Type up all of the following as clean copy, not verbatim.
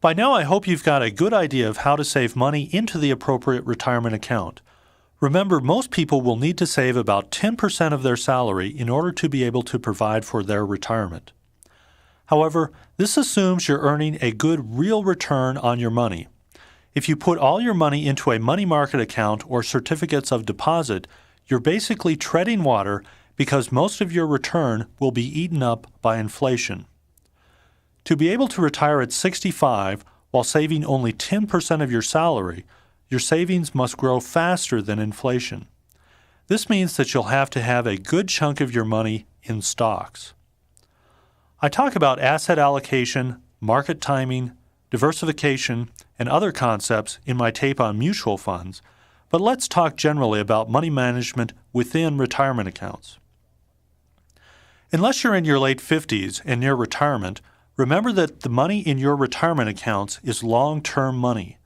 By now, I hope you've got a good idea of how to save money into the appropriate retirement account. Remember, most people will need to save about 10% of their salary in order to be able to provide for their retirement. However, this assumes you're earning a good real return on your money. If you put all your money into a money market account or certificates of deposit, you're basically treading water because most of your return will be eaten up by inflation. To be able to retire at 65 while saving only 10% of your salary, your savings must grow faster than inflation. This means that you'll have to have a good chunk of your money in stocks. I talk about asset allocation, market timing, diversification, and other concepts in my tape on mutual funds, but let's talk generally about money management within retirement accounts. Unless you're in your late 50s and near retirement, remember that the money in your retirement accounts is long-term money.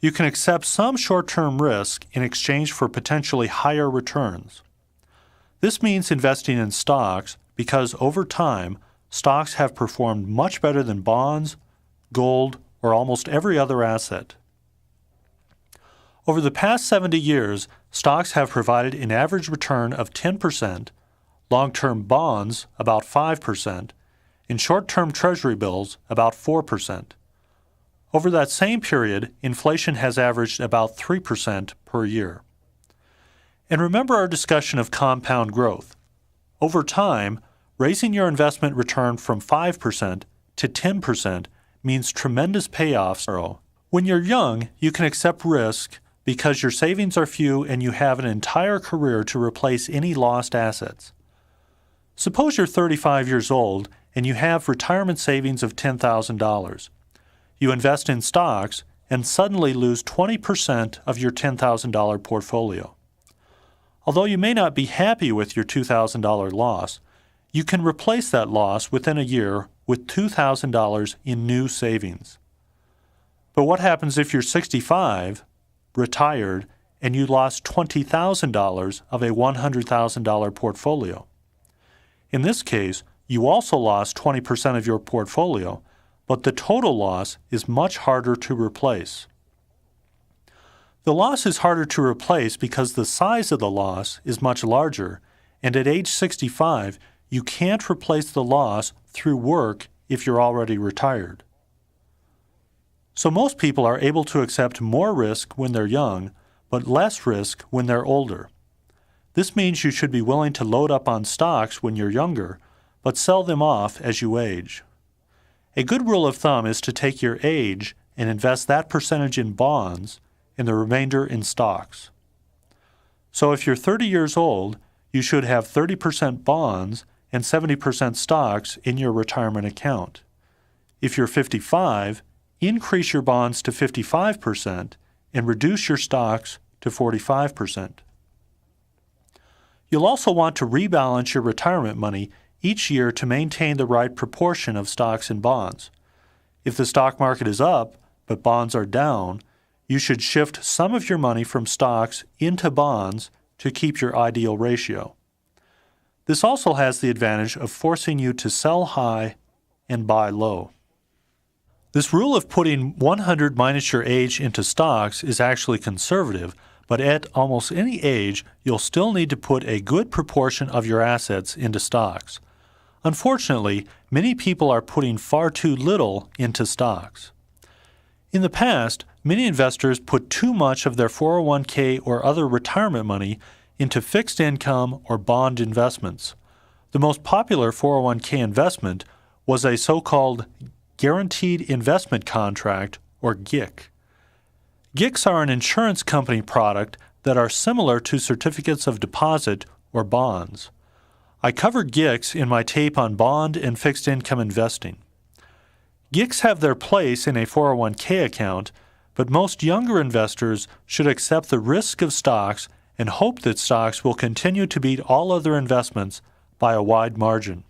You can accept some short-term risk in exchange for potentially higher returns. This means investing in stocks because over time, stocks have performed much better than bonds, gold, or almost every other asset. Over the past 70 years, stocks have provided an average return of 10%, long-term bonds about 5%, and short-term treasury bills about 4%. Over that same period, inflation has averaged about 3% per year. And remember our discussion of compound growth. Over time, raising your investment return from 5% to 10% means tremendous payoffs. When you're young, you can accept risk because your savings are few and you have an entire career to replace any lost assets. Suppose you're 35 years old and you have retirement savings of $10,000. You invest in stocks and suddenly lose 20% of your $10,000 portfolio. Although you may not be happy with your $2,000 loss, you can replace that loss within a year with $2,000 in new savings. But what happens if you're 65, retired, and you lost $20,000 of a $100,000 portfolio? In this case, you also lost 20% of your portfolio, but the total loss is much harder to replace. The loss is harder to replace because the size of the loss is much larger, and at age 65, you can't replace the loss through work if you're already retired. So most people are able to accept more risk when they're young, but less risk when they're older. This means you should be willing to load up on stocks when you're younger, but sell them off as you age. A good rule of thumb is to take your age and invest that percentage in bonds and the remainder in stocks. So if you're 30 years old, you should have 30% bonds and 70% stocks in your retirement account. If you're 55, increase your bonds to 55% and reduce your stocks to 45%. You'll also want to rebalance your retirement money each year to maintain the right proportion of stocks and bonds. If the stock market is up, but bonds are down, you should shift some of your money from stocks into bonds to keep your ideal ratio. This also has the advantage of forcing you to sell high and buy low. This rule of putting 100 minus your age into stocks is actually conservative, but at almost any age, you'll still need to put a good proportion of your assets into stocks. Unfortunately, many people are putting far too little into stocks. In the past, many investors put too much of their 401k or other retirement money into fixed income or bond investments. The most popular 401k investment was a so-called Guaranteed Investment Contract, or GIC. GICs are an insurance company product that are similar to certificates of deposit or bonds. I cover GICs in my tape on bond and fixed income investing. GICs have their place in a 401k account, but most younger investors should accept the risk of stocks and hope that stocks will continue to beat all other investments by a wide margin.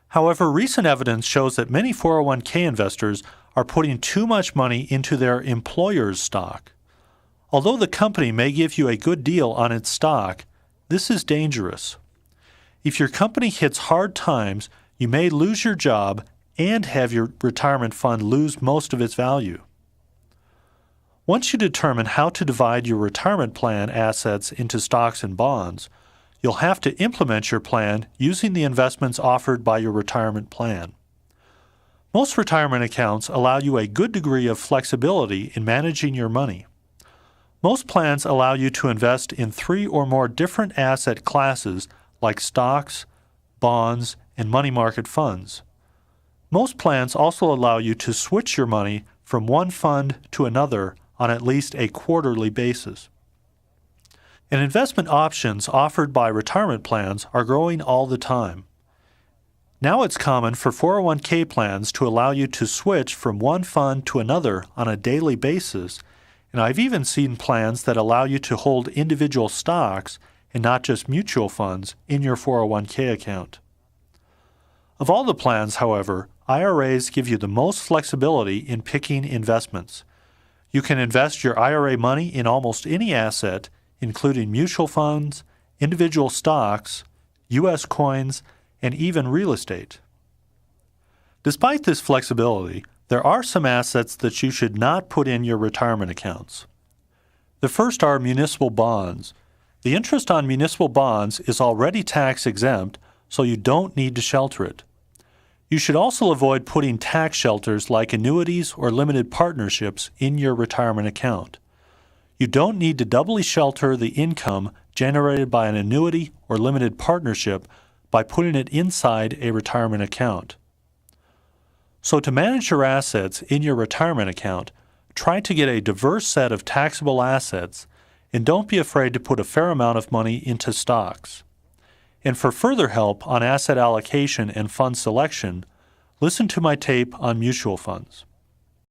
However, recent evidence shows that many 401k investors are putting too much money into their employer's stock. Although the company may give you a good deal on its stock, this is dangerous. If your company hits hard times, you may lose your job and have your retirement fund lose most of its value. Once you determine how to divide your retirement plan assets into stocks and bonds, you'll have to implement your plan using the investments offered by your retirement plan. Most retirement accounts allow you a good degree of flexibility in managing your money. Most plans allow you to invest in 3 or more different asset classes like stocks, bonds, and money market funds. Most plans also allow you to switch your money from one fund to another on at least a quarterly basis. And investment options offered by retirement plans are growing all the time. Now it's common for 401k plans to allow you to switch from one fund to another on a daily basis, and I've even seen plans that allow you to hold individual stocks and not just mutual funds in your 401k account. Of all the plans, however, IRAs give you the most flexibility in picking investments. You can invest your IRA money in almost any asset, including mutual funds, individual stocks, U.S. coins, and even real estate. Despite this flexibility, there are some assets that you should not put in your retirement accounts. The first are municipal bonds. The interest on municipal bonds is already tax-exempt, so you don't need to shelter it. You should also avoid putting tax shelters like annuities or limited partnerships in your retirement account. You don't need to doubly shelter the income generated by an annuity or limited partnership by putting it inside a retirement account. So to manage your assets in your retirement account, try to get a diverse set of taxable assets and don't be afraid to put a fair amount of money into stocks. And for further help on asset allocation and fund selection, listen to my tape on mutual funds.